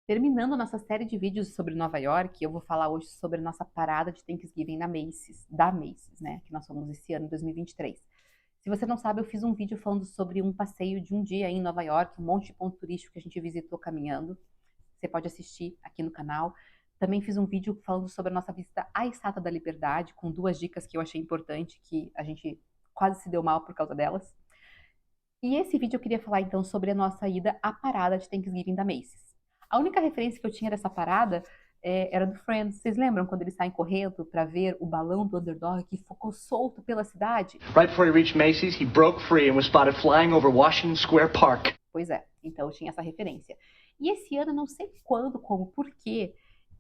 Terminando nossa série de vídeos sobre Nova York, eu vou falar hoje sobre a nossa parada de Thanksgiving na Macy's, da Macy's, né? Que nós fomos esse ano, 2023. Se você não sabe, eu fiz um vídeo falando sobre um passeio de um dia em Nova York, um monte de ponto turístico que a gente visitou caminhando. Você pode assistir aqui no canal. Também fiz um vídeo falando sobre a nossa visita à Estátua da Liberdade, com 2 dicas que eu achei importante, que a gente quase se deu mal por causa delas. E esse vídeo eu queria falar então sobre a nossa ida à parada de Thanksgiving da Macy's. A única referência que eu tinha dessa parada era do Friends. Vocês lembram quando eles saem correndo para ver o balão do underdog que ficou solto pela cidade? Right before he reached Macy's, he broke free and was spotted flying over Washington Square Park. Pois é, então eu tinha essa referência. E esse ano, não sei quando, como, por quê,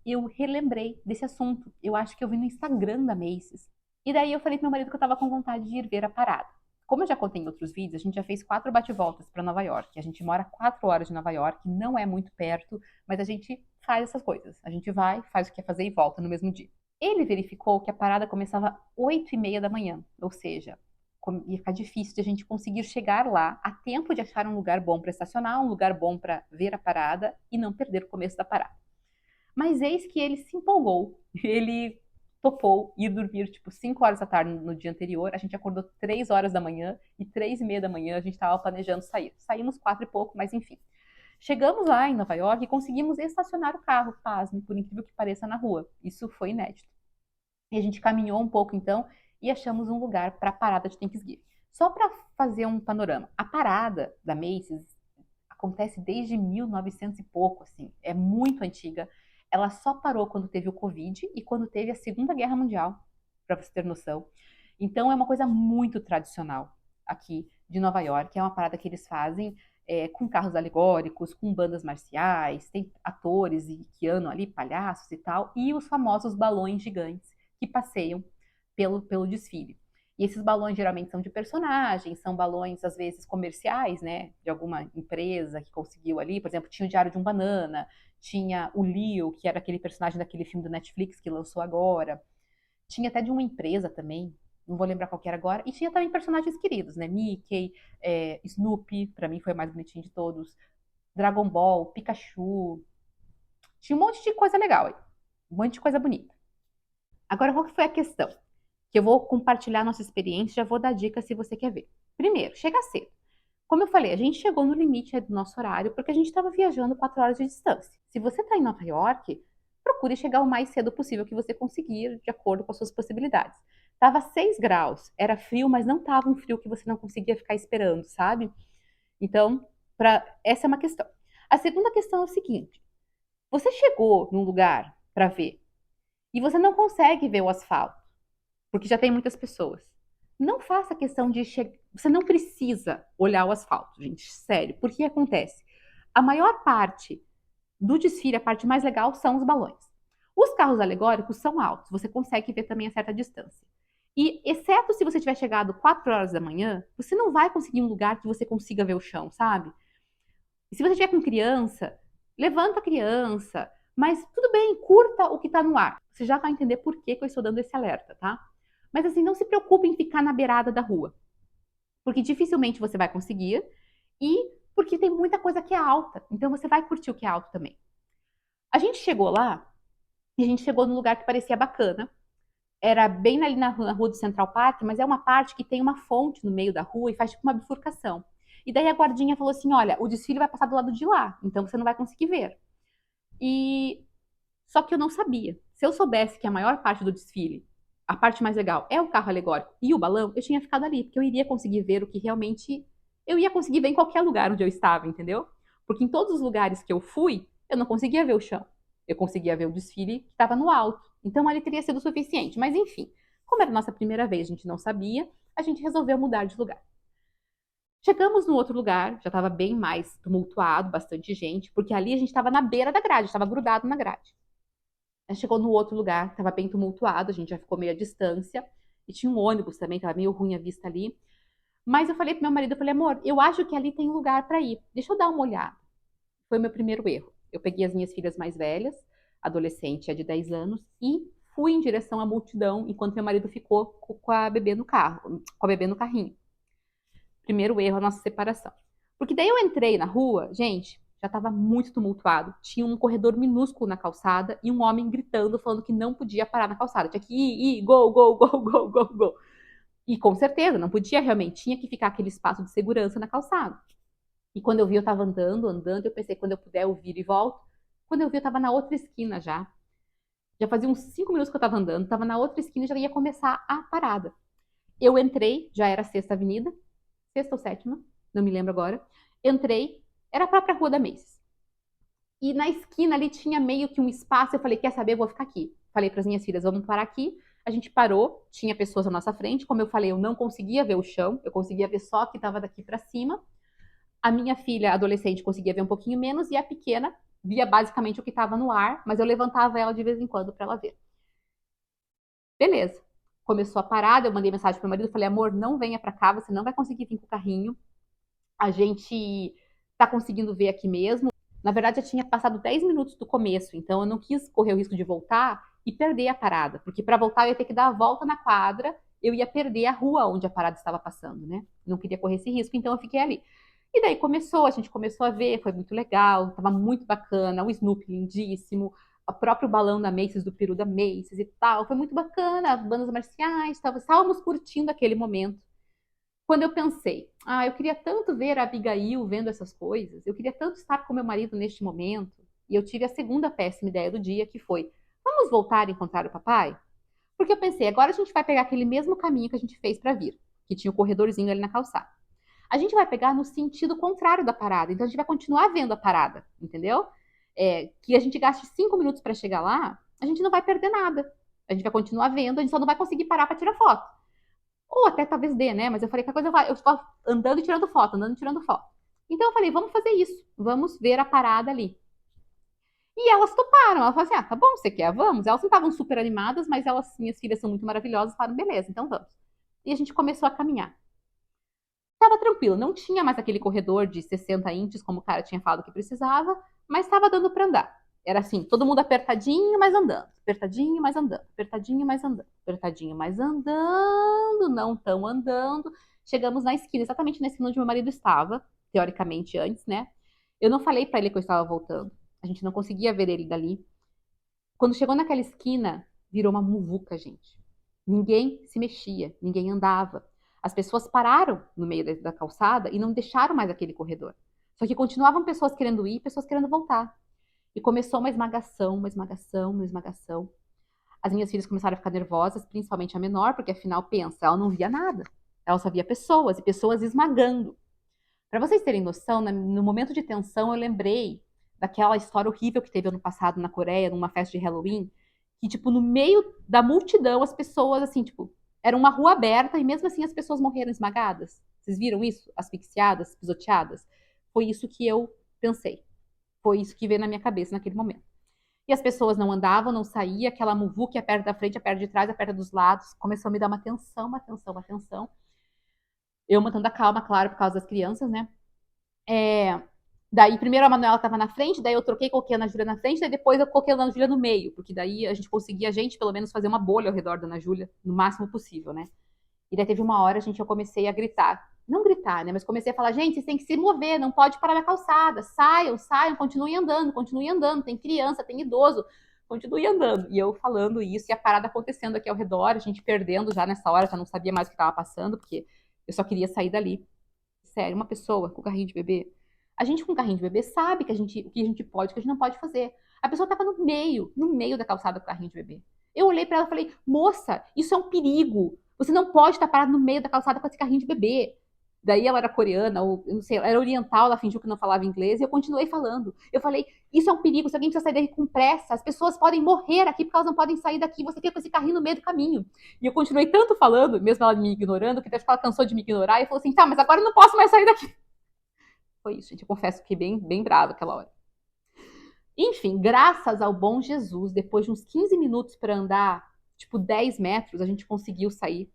eu relembrei desse assunto. Eu acho que eu vi no Instagram da Macy's. E daí eu falei pro meu marido que eu tava com vontade de ir ver a parada. Como eu já contei em outros vídeos, a gente já fez 4 bate-voltas para Nova York. A gente mora 4 horas de Nova York, não é muito perto, mas a gente faz essas coisas. A gente vai, faz o que quer fazer e volta no mesmo dia. Ele verificou que a parada começava 8h30 da manhã, ou seja, ia ficar difícil de a gente conseguir chegar lá a tempo de achar um lugar bom para estacionar, um lugar bom para ver a parada e não perder o começo da parada. Mas eis que ele se empolgou, ele topou ir dormir tipo 5 horas da tarde no dia anterior. A gente acordou 3 horas da manhã e 3h30 da manhã a gente estava planejando sair. Saímos 4 e pouco, mas enfim. Chegamos lá em Nova York e conseguimos estacionar o carro, pasme, por incrível que pareça, na rua. Isso foi inédito. E a gente caminhou um pouco então e achamos um lugar para a parada de Thanksgiving. Só para fazer um panorama, a parada da Macy's acontece desde 1900 e pouco, assim, é muito antiga. Ela só parou quando teve o Covid e quando teve a Segunda Guerra Mundial, para você ter noção. Então é uma coisa muito tradicional aqui de Nova York. É uma parada que eles fazem com carros alegóricos, com bandas marciais, tem atores que andam ali, palhaços e tal, e os famosos balões gigantes que passeiam pelo desfile. E esses balões geralmente são de personagens, são balões às vezes comerciais, né, de alguma empresa que conseguiu ali. Por exemplo, tinha o Diário de um Banana, tinha o Leo, que era aquele personagem daquele filme do Netflix que lançou agora. Tinha até de uma empresa também, não vou lembrar qual que era agora. E tinha também personagens queridos, né? Mickey, Snoopy, pra mim foi o mais bonitinho de todos. Dragon Ball, Pikachu. Tinha um monte de coisa legal aí. Um monte de coisa bonita. Agora, qual que foi a questão? Que eu vou compartilhar nossa experiência, já vou dar dica se você quer ver. Primeiro, chega cedo. Como eu falei, a gente chegou no limite do nosso horário porque a gente estava viajando 4 horas de distância. Se você está em Nova York, procure chegar o mais cedo possível que você conseguir, de acordo com as suas possibilidades. Tava 6 graus, era frio, mas não tava um frio que você não conseguia ficar esperando, sabe? Então, essa é uma questão. A segunda questão é o seguinte: você chegou num lugar para ver e você não consegue ver o asfalto, porque já tem muitas pessoas. Não faça questão de chegar. Você não precisa olhar o asfalto, gente, sério. Porque acontece? A maior parte do desfile, a parte mais legal, são os balões. Os carros alegóricos são altos, você consegue ver também a certa distância. E, exceto se você tiver chegado 4 horas da manhã, você não vai conseguir um lugar que você consiga ver o chão, sabe? E se você tiver com criança, levanta a criança, mas tudo bem, curta o que está no ar. Você já vai entender por que eu estou dando esse alerta, tá? Mas assim, não se preocupe em ficar na beirada da rua, porque dificilmente você vai conseguir e porque tem muita coisa que é alta, então você vai curtir o que é alto também. A gente chegou lá e a gente chegou num lugar que parecia bacana. Era bem ali na rua do Central Park, mas é uma parte que tem uma fonte no meio da rua e faz tipo uma bifurcação. E daí a guardinha falou assim: olha, o desfile vai passar do lado de lá, então você não vai conseguir ver. E só que eu não sabia. Se eu soubesse que a maior parte do desfile, a parte mais legal, é o carro alegórico e o balão, eu tinha ficado ali, porque eu iria conseguir ver o que realmente eu ia conseguir ver em qualquer lugar onde eu estava, entendeu? Porque em todos os lugares que eu fui, eu não conseguia ver o chão. Eu conseguia ver o desfile que estava no alto. Então ali teria sido o suficiente. Mas enfim, como era a nossa primeira vez, a gente não sabia, a gente resolveu mudar de lugar. Chegamos no outro lugar, já estava bem mais tumultuado, bastante gente, porque ali a gente estava na beira da grade, estava grudado na grade. A gente chegou no outro lugar, estava bem tumultuado, a gente já ficou meio à distância, e tinha um ônibus também, estava meio ruim a vista ali. Mas eu falei pro meu marido, eu falei, amor, eu acho que ali tem lugar para ir, deixa eu dar uma olhada. Foi o meu primeiro erro. Eu peguei as minhas filhas mais velhas, adolescente, a de 10 anos, e fui em direção à multidão, enquanto meu marido ficou com a bebê no carro, com a bebê no carrinho. Primeiro erro, a nossa separação. Porque daí eu entrei na rua, gente, já estava muito tumultuado. Tinha um corredor minúsculo na calçada e um homem gritando, falando que não podia parar na calçada. Tinha que ir, go, go, go, go, go, go. E com certeza, não podia realmente. Tinha que ficar aquele espaço de segurança na calçada. E quando eu vi, eu estava andando, eu pensei, quando eu puder, eu viro e volto. Quando eu vi, eu estava na outra esquina já. Já fazia uns 5 minutos que eu estava andando, estava na outra esquina e já ia começar a parada. Eu entrei, já era Sexta Avenida, sexta ou sétima, não me lembro agora. Entrei, era a própria Rua da Macy's. E na esquina ali tinha meio que um espaço, eu falei, quer saber, eu vou ficar aqui. Falei para as minhas filhas, vamos parar aqui. A gente parou, tinha pessoas à nossa frente, como eu falei, eu não conseguia ver o chão, eu conseguia ver só que estava daqui para cima. A minha filha adolescente conseguia ver um pouquinho menos e a pequena via basicamente o que estava no ar, mas eu levantava ela de vez em quando para ela ver. Beleza. Começou a parada, eu mandei mensagem pro meu marido, falei, amor, não venha para cá, você não vai conseguir vir com o carrinho. A gente tá conseguindo ver aqui mesmo. Na verdade, já tinha passado 10 minutos do começo, então eu não quis correr o risco de voltar e perder a parada, porque para voltar eu ia ter que dar a volta na quadra, eu ia perder a rua onde a parada estava passando, né? Não queria correr esse risco, então eu fiquei ali. E daí a gente começou a ver, foi muito legal, tava muito bacana, o Snoopy lindíssimo, o próprio balão da Macy's, do peru da Macy's e tal, foi muito bacana, as bandas marciais, estávamos curtindo aquele momento. Quando eu pensei, eu queria tanto ver a Abigail vendo essas coisas, eu queria tanto estar com meu marido neste momento, e eu tive a segunda péssima ideia do dia, que foi, vamos voltar a encontrar o papai? Porque eu pensei, agora a gente vai pegar aquele mesmo caminho que a gente fez para vir, que tinha o corredorzinho ali na calçada. A gente vai pegar no sentido contrário da parada. Então a gente vai continuar vendo a parada, entendeu? Que a gente gaste 5 minutos para chegar lá, a gente não vai perder nada. A gente vai continuar vendo, a gente só não vai conseguir parar para tirar foto. Ou até talvez dê, né? Mas eu falei que a coisa vai. Eu estou andando e tirando foto, andando e tirando foto. Então eu falei, vamos fazer isso. Vamos ver a parada ali. E elas toparam. Elas falaram assim: tá bom, você quer? Vamos. Elas não estavam super animadas, mas minhas filhas são muito maravilhosas, falaram, beleza, então vamos. E a gente começou a caminhar. Tava tranquilo, não tinha mais aquele corredor de 60 inches, como o cara tinha falado que precisava, mas estava dando para andar. Era assim, todo mundo apertadinho, mas andando. Apertadinho, mas andando. Apertadinho, mas andando. Apertadinho, mas andando. Não tão andando. Chegamos na esquina, exatamente na esquina onde meu marido estava, teoricamente antes, né? Eu não falei para ele que eu estava voltando. A gente não conseguia ver ele dali. Quando chegou naquela esquina, virou uma muvuca, gente. Ninguém se mexia, ninguém andava. As pessoas pararam no meio da calçada e não deixaram mais aquele corredor. Só que continuavam pessoas querendo ir, pessoas querendo voltar. E começou uma esmagação, uma esmagação, uma esmagação. As minhas filhas começaram a ficar nervosas, principalmente a menor, porque afinal, pensa, ela não via nada. Ela só via pessoas, e pessoas esmagando. Para vocês terem noção, no momento de tensão, eu lembrei daquela história horrível que teve ano passado na Coreia, numa festa de Halloween, que, tipo, no meio da multidão, as pessoas, assim, tipo, era uma rua aberta e mesmo assim as pessoas morreram esmagadas. Vocês viram isso? Asfixiadas, pisoteadas? Foi isso que eu pensei. Foi isso que veio na minha cabeça naquele momento. E as pessoas não andavam, não saíam, aquela muvuca, a perto da frente, a perto de trás, a perto dos lados. Começou a me dar uma tensão, uma tensão, uma tensão. Eu mantendo a calma, claro, por causa das crianças, né? Daí, primeiro a Manuela estava na frente, daí eu troquei, coloquei a Ana Júlia na frente, daí depois eu coloquei a Ana Júlia no meio, porque daí a gente conseguia, pelo menos, fazer uma bolha ao redor da Ana Júlia, no máximo possível, né? E daí teve uma hora, eu comecei a gritar. Não gritar, né? Mas comecei a falar, gente, vocês têm que se mover, não pode parar na calçada. Saiam, continuem andando. Tem criança, tem idoso, continue andando. E eu falando isso, e a parada acontecendo aqui ao redor, a gente perdendo já nessa hora, já não sabia mais o que estava passando, porque eu só queria sair dali. Sério, uma pessoa com carrinho de bebê. A gente com carrinho de bebê sabe o que a gente pode, o que a gente não pode fazer. A pessoa estava no meio da calçada com o carrinho de bebê. Eu olhei para ela e falei, moça, isso é um perigo. Você não pode estar parado no meio da calçada com esse carrinho de bebê. Daí ela era coreana, ou eu não sei, ela era oriental, ela fingiu que não falava inglês, e eu continuei falando. Eu falei, isso é um perigo, se alguém precisa sair daqui com pressa, as pessoas podem morrer aqui porque elas não podem sair daqui, você fica com esse carrinho no meio do caminho. E eu continuei tanto falando, mesmo ela me ignorando, que acho que ela cansou de me ignorar, e falou assim, tá, mas agora eu não posso mais sair daqui. Foi isso, gente, eu confesso que bem, bem brava aquela hora. Enfim, graças ao bom Jesus, depois de uns 15 minutos para andar, tipo 10 metros, a gente conseguiu sair.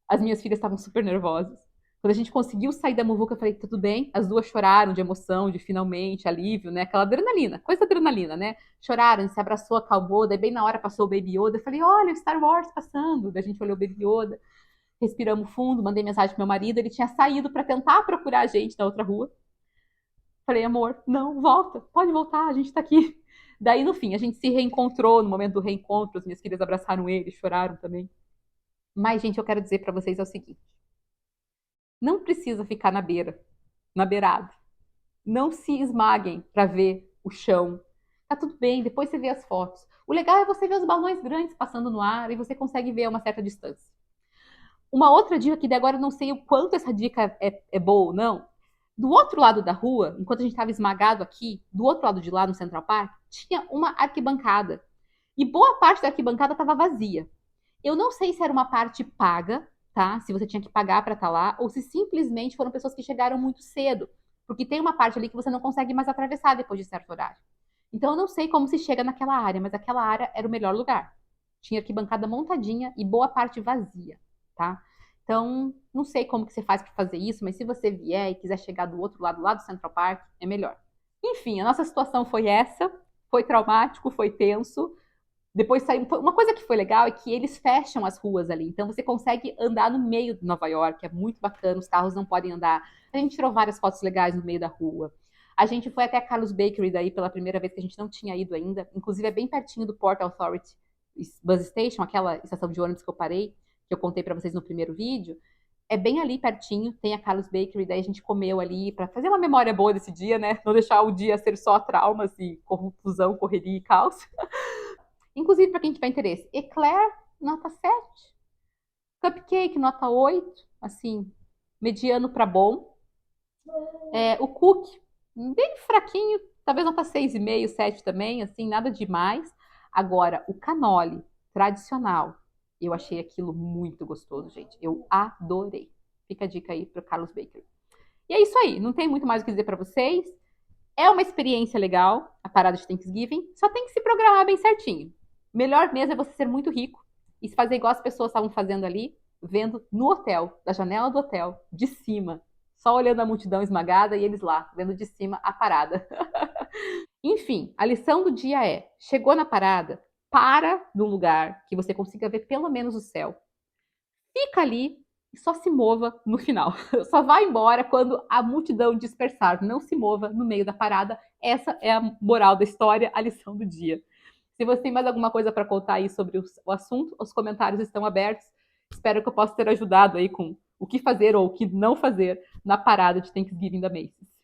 As minhas filhas estavam super nervosas. Quando a gente conseguiu sair da muvuca, eu falei, tudo bem? As duas choraram de emoção, de finalmente, alívio, né? Aquela adrenalina, coisa adrenalina, né? Choraram, se abraçou, acalmou, daí bem na hora passou o Baby Yoda. Eu falei, olha, o Star Wars passando. Daí a gente olhou o Baby Yoda, respiramos fundo, mandei mensagem pro meu marido, ele tinha saído para tentar procurar a gente na outra rua. Falei, amor, não, volta, pode voltar, a gente tá aqui. Daí, no fim, a gente se reencontrou, no momento do reencontro, as minhas filhas abraçaram ele, choraram também. Mas, gente, eu quero dizer pra vocês é o seguinte, não precisa ficar na beira, na beirada. Não se esmaguem pra ver o chão. Tá tudo bem, depois você vê as fotos. O legal é você ver os balões grandes passando no ar e você consegue ver a uma certa distância. Uma outra dica que agora eu não sei o quanto essa dica é boa ou não. Do outro lado da rua, enquanto a gente estava esmagado aqui, do outro lado de lá no Central Park, tinha uma arquibancada. E boa parte da arquibancada estava vazia. Eu não sei se era uma parte paga, tá? Se você tinha que pagar para estar lá, ou se simplesmente foram pessoas que chegaram muito cedo. Porque tem uma parte ali que você não consegue mais atravessar depois de certo horário. Então eu não sei como se chega naquela área, mas aquela área era o melhor lugar. Tinha arquibancada montadinha e boa parte vazia, tá? Então, não sei como que você faz para fazer isso, mas se você vier e quiser chegar do outro lado, lá do Central Park, é melhor. Enfim, a nossa situação foi essa, foi traumático, foi tenso. Depois saiu. Uma coisa que foi legal é que eles fecham as ruas ali, então você consegue andar no meio de Nova York, é muito bacana, os carros não podem andar. A gente tirou várias fotos legais no meio da rua. A gente foi até a Carlos Bakery daí pela primeira vez que a gente não tinha ido ainda. Inclusive é bem pertinho do Port Authority Bus Station, aquela estação de ônibus que eu parei, que eu contei para vocês no primeiro vídeo. É bem ali pertinho, tem a Carlos Bakery, daí a gente comeu ali para fazer uma memória boa desse dia, né? Não deixar o dia ser só traumas e confusão, correria e caos. Inclusive, para quem tiver interesse, Eclair, nota 7. Cupcake, nota 8. Assim, mediano para bom. O cookie, bem fraquinho, talvez nota 6,5, 7 também, assim, nada demais. Agora, o cannoli tradicional, eu achei aquilo muito gostoso, gente. Eu adorei. Fica a dica aí para Carlos Baker. E é isso aí, não tem muito mais o que dizer para vocês. É uma experiência legal, a parada de Thanksgiving, só tem que se programar bem certinho. Melhor mesmo é você ser muito rico e fazer igual as pessoas estavam fazendo ali, vendo no hotel, da janela do hotel, de cima, só olhando a multidão esmagada e eles lá, vendo de cima a parada. Enfim, a lição do dia é: chegou na parada, para num lugar que você consiga ver pelo menos o céu. Fica ali e só se mova no final. Só vai embora quando a multidão dispersar. Não se mova no meio da parada. Essa é a moral da história, a lição do dia. Se você tem mais alguma coisa para contar aí sobre o assunto, os comentários estão abertos. Espero que eu possa ter ajudado aí com o que fazer ou o que não fazer na parada de Thanksgiving da Macy's.